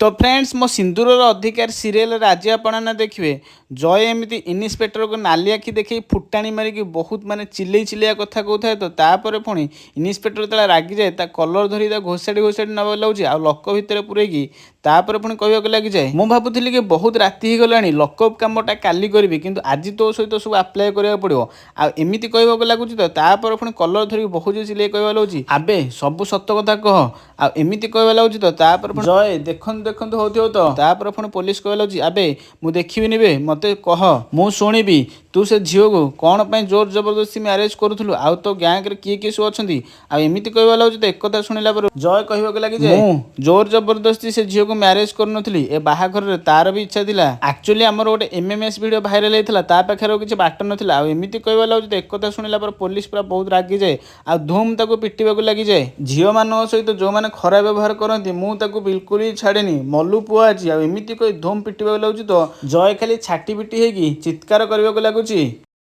तो फ्रेंड्स मो सिंदूर अधिकार सीरियल आज आपने देखिए जय एमती इन्स्पेक्टर को नाली आखि देखी फुटाणी मारिकी बहुत माने चिल्लई चिल्लिया कथा कहता है। तो तापर पुणी इन्स्पेक्टर तला रागी जाए कलर धरी घोषाड़ी घोषाड़ी नवा लाऊँ आ लक भितर पूरेकी तापर पुणी कहवाक लगी जाए मुझे भावुली कि बहुत राति हो गलानी लकअप कमटा काली करी कि आज तो सहित सब आप्लाय करा पड़ो आमती कहवाक लगुच तो तापर पुणी कलर धरिक बहुत चिल्लई कहवा लाऊँ आबे सब सत कथा कह आमती कहवा लाऊँ तो तापर जय देखु देखु हो तो तापर पुणी पुलिस कहवा लाऊँ आबे मु देखी बे मत कह मु शुणी तू से झील को कौन पर जोर जबरदस्ती मैरेज करूँ आउ तो गैंग किए किए सब अच्छा आमती कहवा लाऊँ तो एक कथा शुणिला पर जय कहवाक लगी जोर जबरदस्ती से झील को मैरेज करूनली ए बाहाघर तार भी इच्छा थिला एक्चुअली आमर गोटे एमएमएस वीडियो भाइराल होता ता पाखे किसी बाट नाला आमती कहवा लाऊँ तो एक कथा शुणिला पर पुलिस पूरा बहुत रागी जाए आ धूम ताको पिटिबाक लगी जाए झील मान सहित जो मैंने खराब व्यवहार करती मुझे बिल्कुल ही छाड़ेनी मल्लू पुआ आज आमती कही धूम पिटिबाक लगुच तो जय खाली छाटी पिटी होगी चित्कार करने को लगुच।